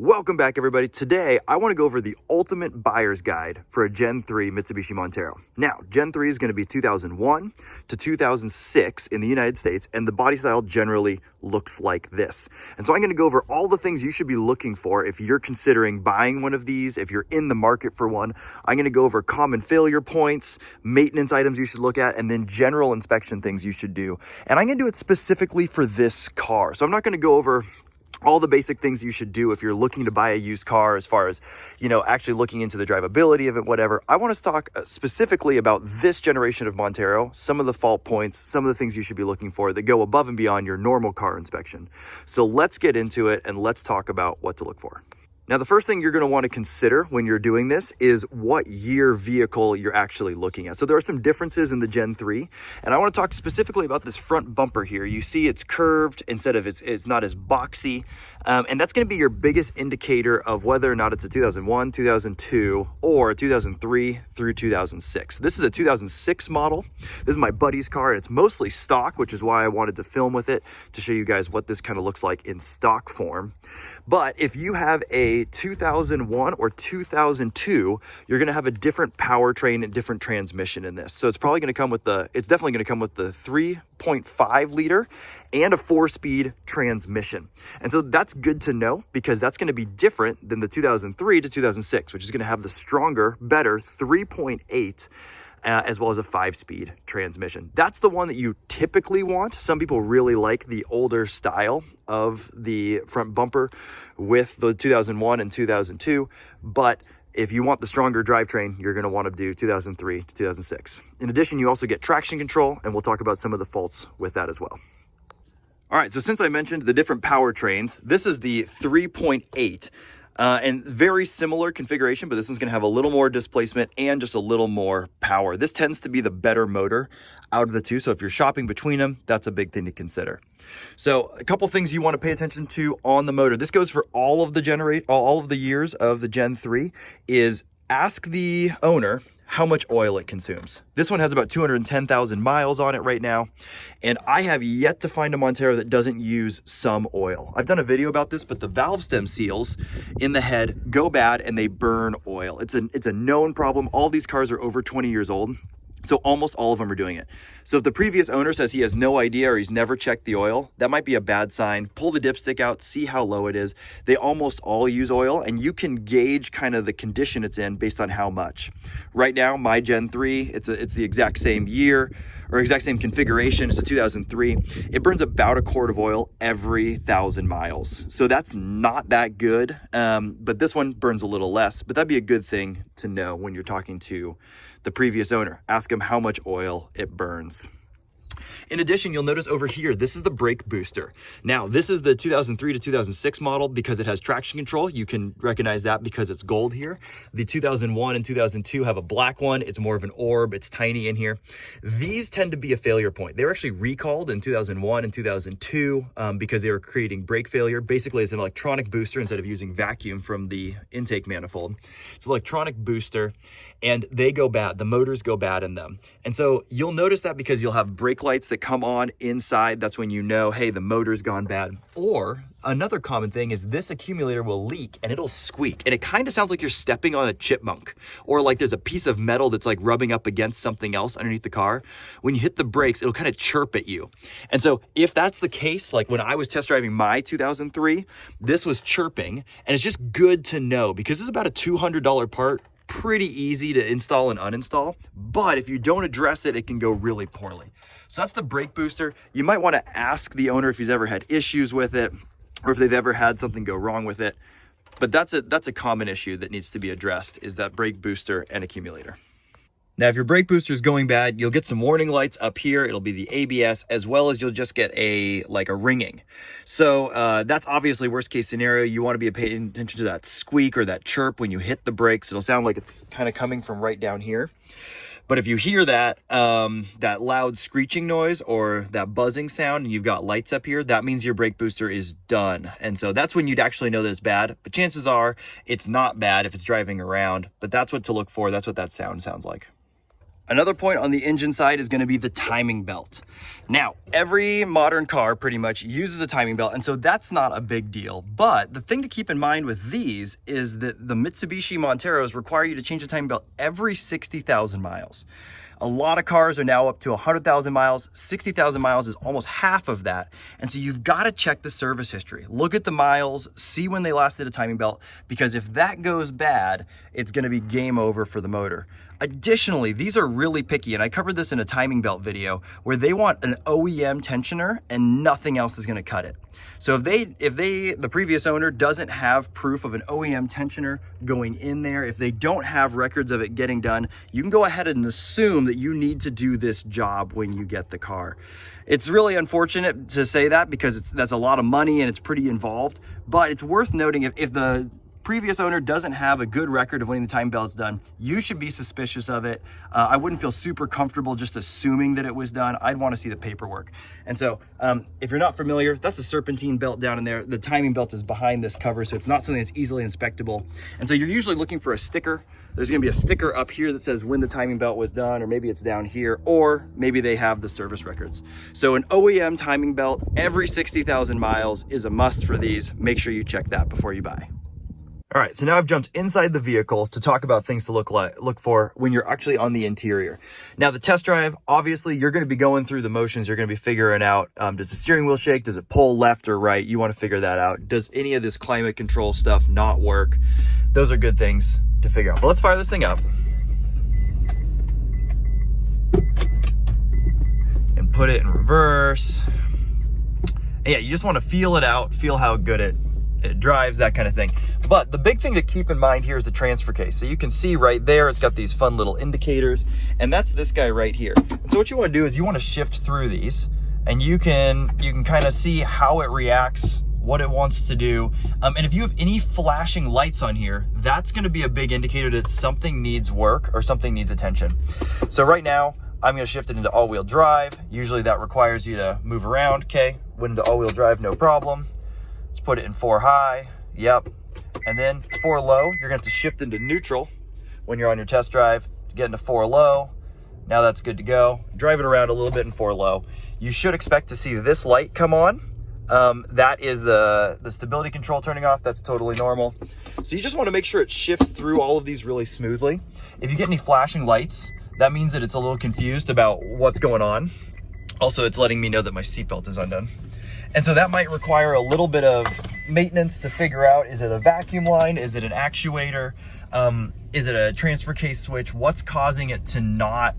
Welcome back, everybody. Today, I want to go over the ultimate buyer's guide for a Gen 3 Mitsubishi Montero. Now, Gen 3 is going to be 2001 to 2006 in the United States, and the body style generally looks like this. And so I'm going to go over all the things you should be looking for if you're considering buying one of these, if you're in the market for one. I'm going to go over common failure points, maintenance items you should look at, and then general inspection things you should do. And I'm going to do it specifically for this car. So I'm not going to go over all the basic things you should do if you're looking to buy a used car as far as, actually looking into the drivability of it, whatever. I want to talk specifically about this generation of Montero, some of the fault points, some of the things you should be looking for that go above and beyond your normal car inspection. So let's get into it and let's talk about what to look for. Now, the first thing you're going to want to consider when you're doing this is what year vehicle you're actually looking at. So there are some differences in the Gen 3, and I want to talk specifically about this front bumper here. You see it's curved instead of it's not as boxy, and that's going to be your biggest indicator of whether or not it's a 2001, 2002, or 2003 through 2006. This is a 2006 model. This is my buddy's car, and it's mostly stock, which is why I wanted to film with it to show you guys what this kind of looks like in stock form. But if you have a 2001 or 2002, you're going to have a different powertrain and different transmission in this. So it's probably going to come with it's definitely going to come with the 3.5 liter and a 4-speed transmission. And so that's good to know because that's going to be different than the 2003 to 2006, which is going to have the stronger, better 3.8 as well as a 5-speed transmission. That's the one that you typically want. Some people really like the older style of the front bumper with the 2001 and 2002, but if you want the stronger drivetrain, you're going to want to do 2003 to 2006. In addition, you also get traction control, and we'll talk about some of the faults with that as well. All right, so since I mentioned the different powertrains, this is the 3.8. And very similar configuration, but this one's going to have a little more displacement and just a little more power. This tends to be the better motor out of the two. So if you're shopping between them, that's a big thing to consider. So a couple things you want to pay attention to on the motor. This goes for all of the years of the Gen 3 is ask the owner how much oil it consumes. This one has about 210,000 miles on it right now, and I have yet to find a Montero that doesn't use some oil. I've done a video about this, but the valve stem seals in the head go bad and they burn oil. It's a known problem. All these cars are over 20 years old, so almost all of them are doing it. So if the previous owner says he has no idea or he's never checked the oil, that might be a bad sign. Pull the dipstick out, see how low it is. They almost all use oil, and you can gauge kind of the condition it's in based on how much. Right now, my Gen 3, it's the exact same year or exact same configuration. It's a 2003. It burns about a quart of oil every 1,000 miles. So that's not that good, but this one burns a little less. But that'd be a good thing to know when you're talking to the previous owner. Ask them how much oil it burns. In addition, you'll notice over here, this is the brake booster. Now, this is the 2003 to 2006 model because it has traction control. You can recognize that because it's gold here. The 2001 and 2002 have a black one. It's more of an orb. It's tiny in here. These tend to be a failure point. They were actually recalled in 2001 and 2002 because they were creating brake failure. Basically, it's an electronic booster instead of using vacuum from the intake manifold. It's an electronic booster, and they go bad. The motors go bad in them. And so you'll notice that because you'll have brake lights that come on inside. That's when you know, hey, the motor's gone bad. Or another common thing is this accumulator will leak and it'll squeak. And it kind of sounds like you're stepping on a chipmunk, or like there's a piece of metal that's like rubbing up against something else underneath the car. When you hit the brakes, it'll kind of chirp at you. And so if that's the case, like when I was test driving my 2003, this was chirping, and it's just good to know because this is about a $200 part. Pretty easy to install and uninstall, but if you don't address it, it can go really poorly. So that's the brake booster. You might want to ask the owner if he's ever had issues with it or if they've ever had something go wrong with it. But that's a common issue that needs to be addressed, is that brake booster and accumulator. Now, if your brake booster is going bad, you'll get some warning lights up here. It'll be the ABS, as well as you'll just get a ringing. So that's obviously worst case scenario. You want to be paying attention to that squeak or that chirp when you hit the brakes. It'll sound like it's kind of coming from right down here. But if you hear that that loud screeching noise or that buzzing sound and you've got lights up here, that means your brake booster is done. And so that's when you'd actually know that it's bad. But chances are it's not bad if it's driving around. But that's what to look for. That's what that sound sounds like. Another point on the engine side is going to be the timing belt. Now, every modern car pretty much uses a timing belt, and so that's not a big deal. But the thing to keep in mind with these is that the Mitsubishi Monteros require you to change the timing belt every 60,000 miles. A lot of cars are now up to 100,000 miles. 60,000 miles is almost half of that. And so you've got to check the service history. Look at the miles, see when they last did a timing belt, because if that goes bad, it's going to be game over for the motor. Additionally, these are really picky, and I covered this in a timing belt video, where they want an OEM tensioner and nothing else is going to cut it. So if the previous owner doesn't have proof of an OEM tensioner going in there, if they don't have records of it getting done, you can go ahead and assume that you need to do this job when you get the car. It's really unfortunate to say that because that's a lot of money and it's pretty involved, but it's worth noting if the previous owner doesn't have a good record of when the timing belt's done, you should be suspicious of it. I wouldn't feel super comfortable just assuming that it was done. I'd want to see the paperwork. And so if you're not familiar, that's a serpentine belt down in there. The timing belt is behind this cover, so it's not something that's easily inspectable. And so you're usually looking for a sticker. There's going to be a sticker up here that says when the timing belt was done, or maybe it's down here, or maybe they have the service records. So an OEM timing belt every 60,000 miles is a must for these. Make sure you check that before you buy. All right, so now I've jumped inside the vehicle to talk about things to look for when you're actually on the interior. Now, the test drive, obviously, you're going to be going through the motions. You're going to be figuring out, does the steering wheel shake? Does it pull left or right? You want to figure that out. Does any of this climate control stuff not work? Those are good things to figure out. But let's fire this thing up and put it in reverse. And yeah, you just want to feel it out, feel how good it drives, that kind of thing. But the big thing to keep in mind here is the transfer case. So you can see right there, it's got these fun little indicators, and that's this guy right here. And so what you want to do is you want to shift through these, and you can kind of see how it reacts, what it wants to do. And if you have any flashing lights on here, that's going to be a big indicator that something needs work or something needs attention. So right now, I'm going to shift it into all-wheel drive. Usually that requires you to move around. Okay, went into all-wheel drive, no problem. Let's put it in 4 high. Yep. And then 4 low, you're going to have to shift into neutral when you're on your test drive to get into 4 low. Now that's good to go. Drive it around a little bit in 4 low. You should expect to see this light come on. That is the stability control turning off. That's totally normal. So you just want to make sure it shifts through all of these really smoothly. If you get any flashing lights, that means that it's a little confused about what's going on. Also, it's letting me know that my seatbelt is undone. And so that might require a little bit of maintenance to figure out, is it a vacuum line? Is it an actuator? Is it a transfer case switch? What's causing it to not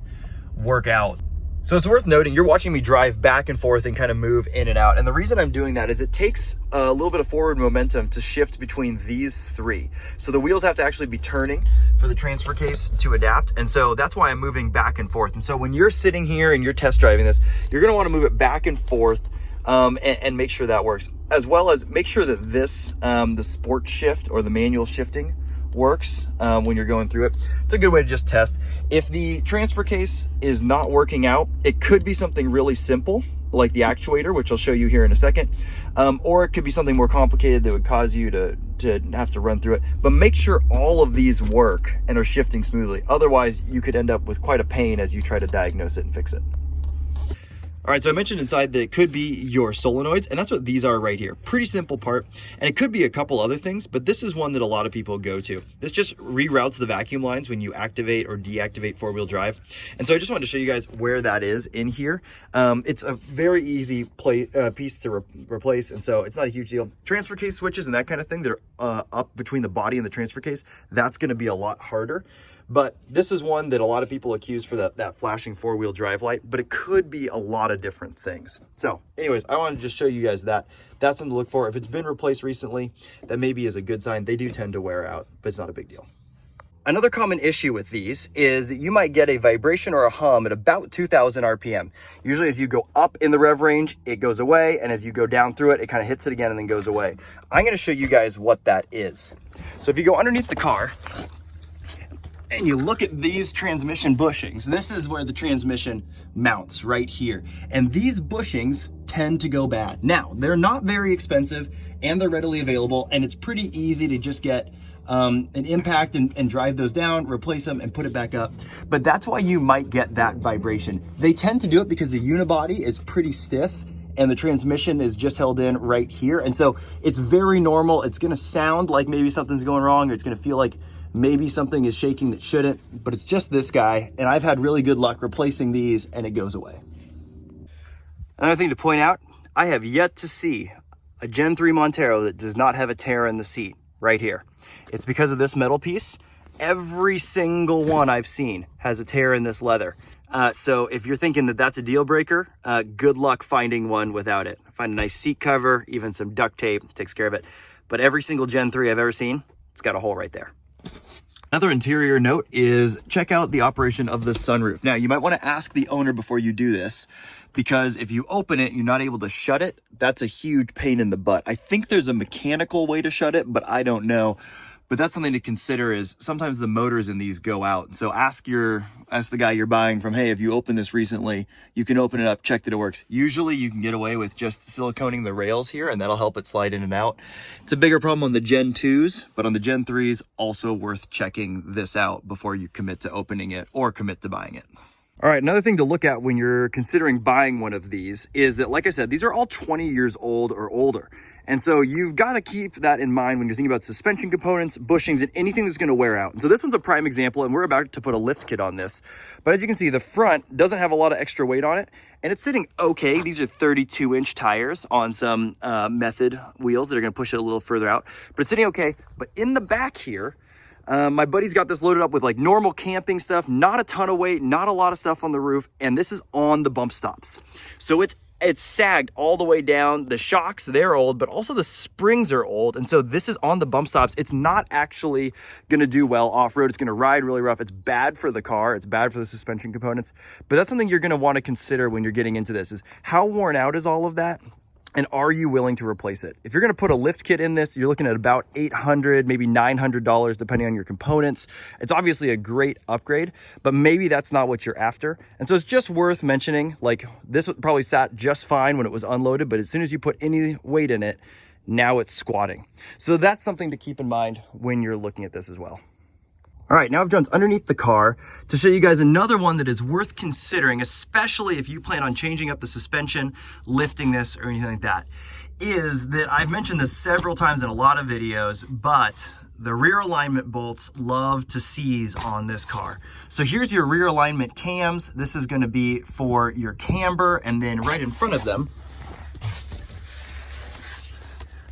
work out? So it's worth noting, you're watching me drive back and forth and kind of move in and out. And the reason I'm doing that is it takes a little bit of forward momentum to shift between these three. So the wheels have to actually be turning for the transfer case to adapt. And so that's why I'm moving back and forth. And so when you're sitting here and you're test driving this, you're going to want to move it back and forth and make sure that works, as well as make sure that this, the sport shift or the manual shifting works when you're going through it. It's a good way to just test. If the transfer case is not working out, it could be something really simple like the actuator, which I'll show you here in a second, or it could be something more complicated that would cause you to have to run through it. But make sure all of these work and are shifting smoothly. Otherwise, you could end up with quite a pain as you try to diagnose it and fix it. All right, so I mentioned inside that it could be your solenoids, and that's what these are right here. Pretty simple part, and it could be a couple other things, but this is one that a lot of people go to. This just reroutes the vacuum lines when you activate or deactivate four-wheel drive. And so I just wanted to show you guys where that is in here. It's a very easy piece to replace, and so it's not a huge deal. Transfer case switches and that kind of thing that are up between the body and the transfer case, that's gonna be a lot harder. But this is one that a lot of people accuse for that flashing four-wheel drive light, but it could be a lot of different things. So anyways, I wanted to just show you guys that. That's something to look for. If it's been replaced recently, that maybe is a good sign. They do tend to wear out, but it's not a big deal. Another common issue with these is that you might get a vibration or a hum at about 2,000 RPM. Usually as you go up in the rev range, it goes away, and as you go down through it, it kind of hits it again and then goes away. I'm gonna show you guys what that is. So if you go underneath the car, and you look at these transmission bushings, this is where the transmission mounts, right here. And these bushings tend to go bad. Now, they're not very expensive and they're readily available, and it's pretty easy to just get an impact and drive those down, replace them and put it back up. But that's why you might get that vibration. They tend to do it because the unibody is pretty stiff and the transmission is just held in right here. And so it's very normal. It's gonna sound like maybe something's going wrong, or it's gonna feel like maybe something is shaking that shouldn't, but it's just this guy. And I've had really good luck replacing these and it goes away. Another thing to point out, I have yet to see a Gen 3 Montero that does not have a tear in the seat right here. It's because of this metal piece. Every single one I've seen has a tear in this leather. So if you're thinking that that's a deal breaker, good luck finding one without it. Find a nice seat cover, even some duct tape takes care of it. But every single Gen 3 I've ever seen, it's got a hole right there. Another interior note is check out the operation of the sunroof. Now, you might want to ask the owner before you do this, because if you open it and you're not able to shut it, that's a huge pain in the butt. I think there's a mechanical way to shut it, but I don't know. But that's something to consider, is sometimes the motors in these go out. So ask the guy you're buying from, hey, if you opened this recently, you can open it up, check that it works. Usually you can get away with just siliconing the rails here, and that'll help it slide in and out. It's a bigger problem on the Gen 2s, but on the Gen 3s, also worth checking this out before you commit to opening it or commit to buying it. All right, another thing to look at when you're considering buying one of these is that, like I said, these are all 20 years old or older. And so you've got to keep that in mind when you're thinking about suspension components, bushings, and anything that's going to wear out. And so this one's a prime example, and we're about to put a lift kit on this. But as you can see, the front doesn't have a lot of extra weight on it, and it's sitting okay. These are 32-inch tires on some method wheels that are going to push it a little further out. But it's sitting okay. But in the back here, my buddy's got this loaded up with like normal camping stuff, not a ton of weight, not a lot of stuff on the roof, and this is on the bump stops. So it's sagged all the way down. The shocks, they're old, but also the springs are old. And so this is on the bump stops. It's not actually gonna do well off-road. It's gonna ride really rough. It's bad for the car. It's bad for the suspension components. But that's something you're gonna wanna consider when you're getting into this, is how worn out is all of that? And are you willing to replace it? If you're gonna put a lift kit in this, you're looking at about $800, maybe $900, depending on your components. It's obviously a great upgrade, but maybe that's not what you're after. And so it's just worth mentioning, like, this probably sat just fine when it was unloaded, but as soon as you put any weight in it, now it's squatting. So that's something to keep in mind when you're looking at this as well. All right, now I've jumped underneath the car to show you guys another one that is worth considering, especially if you plan on changing up the suspension, lifting this, or anything like that, is that I've mentioned this several times in a lot of videos, but the rear alignment bolts love to seize on this car. So here's your rear alignment cams. This is gonna be for your camber, and then right in front of them,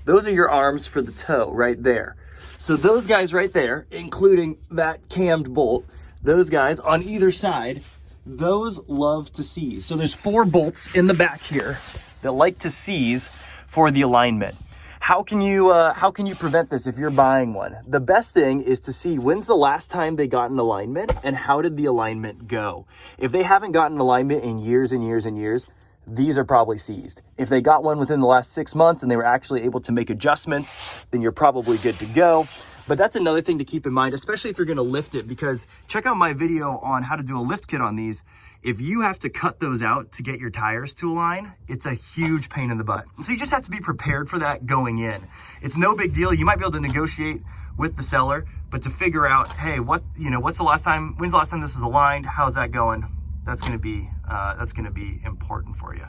those are your arms for the toe right there. So those guys right there, including that cammed bolt, those guys on either side, those love to seize. So there's 4 bolts in the back here that like to seize for the alignment. How can you prevent this if you're buying one? The best thing is to see when's the last time they got an alignment and how did the alignment go. If they haven't gotten alignment in years and years and years, these are probably seized. If they got one within the last 6 months and they were actually able to make adjustments, then you're probably good to go. But that's another thing to keep in mind, especially if you're gonna lift it, because check out my video on how to do a lift kit on these. If you have to cut those out to get your tires to align, it's a huge pain in the butt. So you just have to be prepared for that going in. It's no big deal. You might be able to negotiate with the seller, but to figure out, hey, when's the last time this was aligned? How's that going? That's gonna be important for you.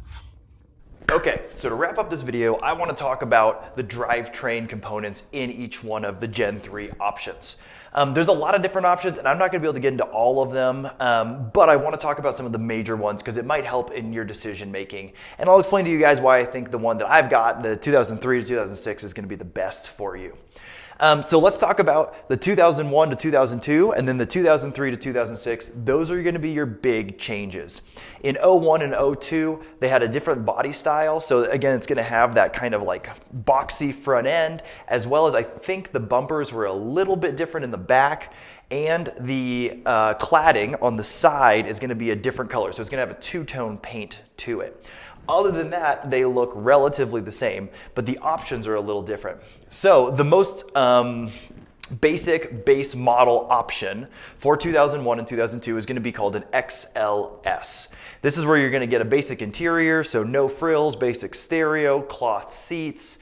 Okay, so to wrap up this video, I want to talk about the drivetrain components in each one of the Gen 3 options. There's a lot of different options, and I'm not going to be able to get into all of them, but I want to talk about some of the major ones because it might help in your decision making. And I'll explain to you guys why I think the one that I've got, the 2003 to 2006, is going to be the best for you. So let's talk about the 2001 to 2002 and then the 2003 to 2006. Those are going to be your big changes. In 01 and 02, they had a different body style. So again, it's going to have that kind of like boxy front end, as well as I think the bumpers were a little bit different in the back, and the cladding on the side is going to be a different color. So it's going to have a two-tone paint to it. Other than that, they look relatively the same, but the options are a little different. So the most basic base model option for 2001 and 2002 is going to be called an XLS. This is where you're going to get a basic interior, so no frills, basic stereo, cloth seats,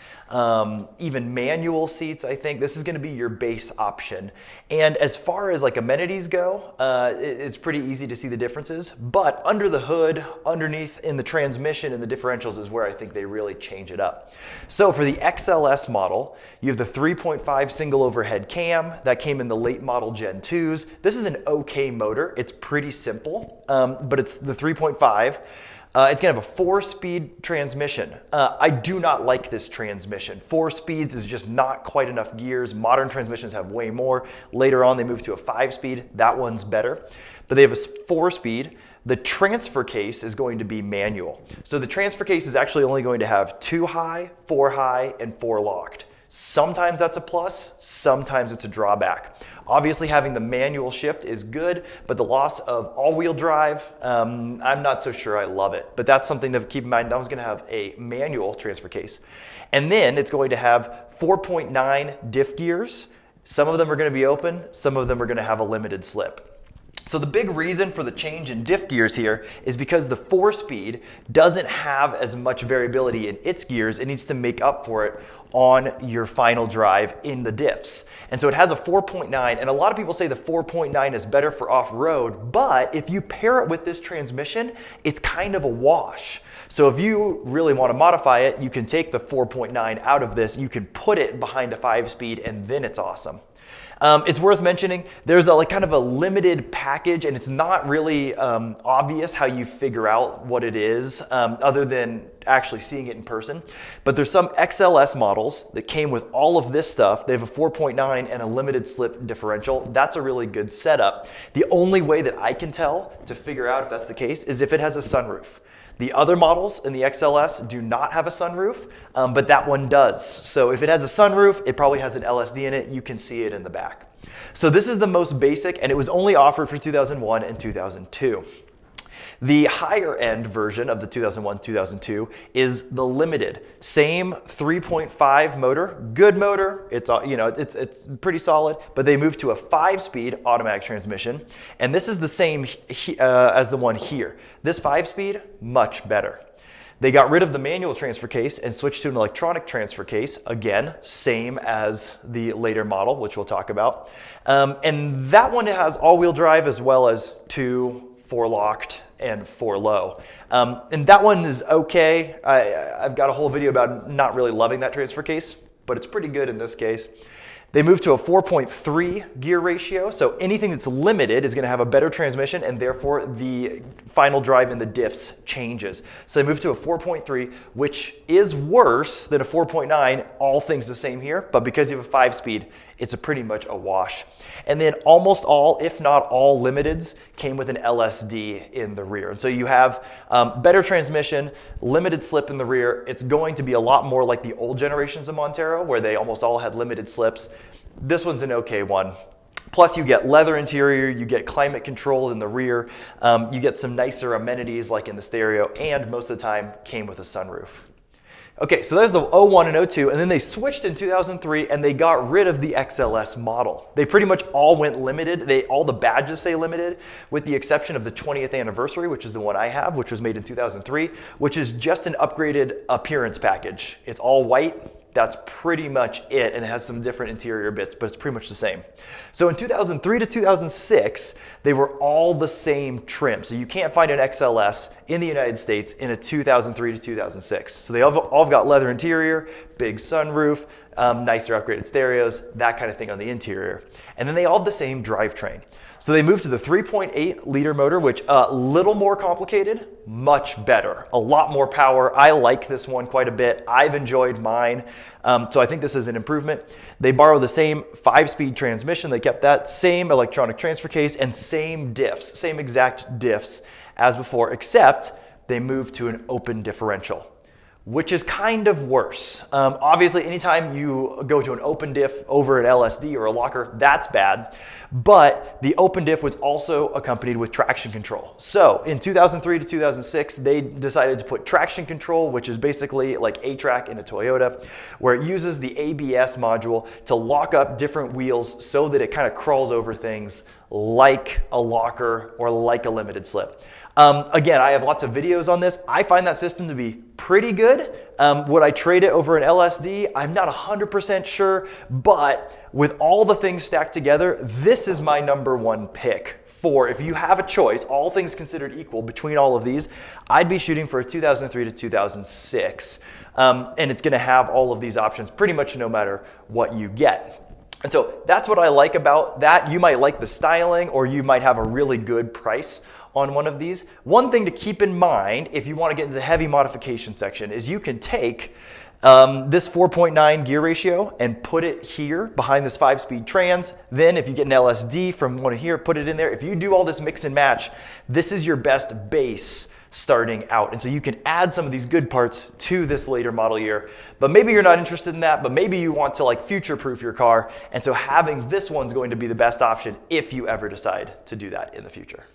even manual seats. I think this is going to be your base option. And as far as like amenities go, it's pretty easy to see the differences, but under the hood, underneath in the transmission and the differentials is where I think they really change it up. So for the XLS model, you have the 3.5 single overhead cam that came in the late model Gen 2s. This is an okay motor. It's pretty simple, but it's the 3.5. It's going to have a 4-speed transmission. I do not like this transmission. 4 speeds is just not quite enough gears. Modern transmissions have way more. Later on, they move to a 5-speed. That one's better. But they have a 4-speed. The transfer case is going to be manual. So the transfer case is actually only going to have 2 high, 4 high, and 4 locked. Sometimes that's a plus, sometimes it's a drawback. Obviously having the manual shift is good, but the loss of all-wheel drive, I'm not so sure I love it. But that's something to keep in mind. That one's going to have a manual transfer case. And then it's going to have 4.9 diff gears. Some of them are going to be open, some of them are going to have a limited slip. So the big reason for the change in diff gears here is because the 4-speed doesn't have as much variability in its gears. It needs to make up for it on your final drive in the diffs. And so it has a 4.9, and a lot of people say the 4.9 is better for off-road, but if you pair it with this transmission, it's kind of a wash. So if you really want to modify it, you can take the 4.9 out of this, you can put it behind a 5-speed, and then it's awesome. It's worth mentioning, there's a kind of a limited package, and it's not really obvious how you figure out what it is other than actually seeing it in person. But there's some XLS models that came with all of this stuff. They have a 4.9 and a limited slip differential. That's a really good setup. The only way that I can tell to figure out if that's the case is if it has a sunroof. The other models in the XLS do not have a sunroof, but that one does. So if it has a sunroof, it probably has an LSD in it. You can see it in the back. So this is the most basic, and it was only offered for 2001 and 2002. The higher end version of the 2001-2002 is the limited. Same 3.5 motor, good motor. It's it's pretty solid, but they moved to a 5-speed automatic transmission, and this is the same as the one here. This 5-speed, much better. They got rid of the manual transfer case and switched to an electronic transfer case. Again, same as the later model, which we'll talk about. And that one has all-wheel drive as well as 2 4-locked and 4 low. And that one is okay. I've got a whole video about not really loving that transfer case, but it's pretty good in this case. They moved to a 4.3 gear ratio, so anything that's limited is going to have a better transmission, and therefore the final drive in the diffs changes. So they moved to a 4.3, which is worse than a 4.9, all things the same here, but because you have a 5-speed, it's pretty much a wash. And then almost all, if not all limiteds, came with an LSD in the rear. And so you have better transmission, limited slip in the rear. It's going to be a lot more like the old generations of Montero, where they almost all had limited slips. This one's an okay one. Plus you get leather interior, you get climate control in the rear, you get some nicer amenities like in the stereo, and most of the time came with a sunroof. Okay, so there's the 01 and 02, and then they switched in 2003 and they got rid of the XLS model. They pretty much all went limited. All the badges say limited, with the exception of the 20th anniversary, which is the one I have, which was made in 2003, which is just an upgraded appearance package. It's all white. That's pretty much it, and it has some different interior bits, but it's pretty much the same. So in 2003 to 2006, they were all the same trim. So you can't find an XLS in the United States in a 2003 to 2006. So they all got leather interior, big sunroof, nicer upgraded stereos, that kind of thing on the interior. And then they all have the same drivetrain. So they moved to the 3.8 liter motor, which a little more complicated, much better, a lot more power. I like this one quite a bit. I've enjoyed mine. So I think this is an improvement. They borrow the same 5-speed transmission. They kept that same electronic transfer case and same diffs, same exact diffs as before, except they moved to an open differential, which is kind of worse. Obviously, anytime you go to an open diff over an LSD or a locker, that's bad. But the open diff was also accompanied with traction control. So in 2003 to 2006, they decided to put traction control, which is basically like A-Track in a Toyota, where it uses the ABS module to lock up different wheels so that it kind of crawls over things like a locker or like a limited slip. Again, I have lots of videos on this. I find that system to be pretty good. Would I trade it over an LSD? I'm not 100% sure, but with all the things stacked together, this is my #1 pick for if you have a choice, all things considered equal between all of these, I'd be shooting for a 2003 to 2006. And it's gonna have all of these options pretty much no matter what you get. And so that's what I like about that. You might like the styling, or you might have a really good price on one of these. One thing to keep in mind if you want to get into the heavy modification section is you can take this 4.9 gear ratio and put it here behind this 5-speed trans. Then if you get an LSD from one here, put it in there. If you do all this mix and match, this is your best base starting out. And so you can add some of these good parts to this later model year, but maybe you're not interested in that, but maybe you want to like future-proof your car. And so having this one's going to be the best option if you ever decide to do that in the future.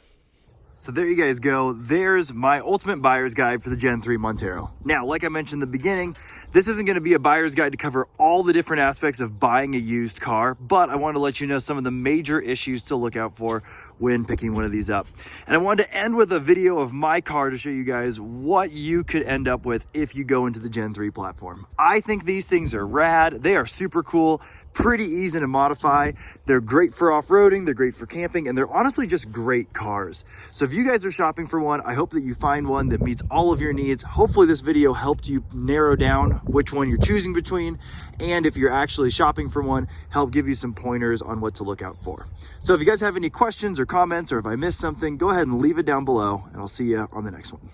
So there you guys go. There's my ultimate buyer's guide for the Gen 3 Montero. Now, like I mentioned in the beginning, this isn't going to be a buyer's guide to cover all the different aspects of buying a used car, but I want to let you know some of the major issues to look out for when picking one of these up. And I wanted to end with a video of my car to show you guys what you could end up with if you go into the Gen 3 platform. I think these things are rad. They are super cool, pretty easy to modify. They're great for off-roading, they're great for camping, and they're honestly just great cars. So if you guys are shopping for one, I hope that you find one that meets all of your needs. Hopefully this video helped you narrow down which one you're choosing between, and if you're actually shopping for one, help give you some pointers on what to look out for. So if you guys have any questions or comments, or if I missed something, go ahead and leave it down below, and I'll see you on the next one.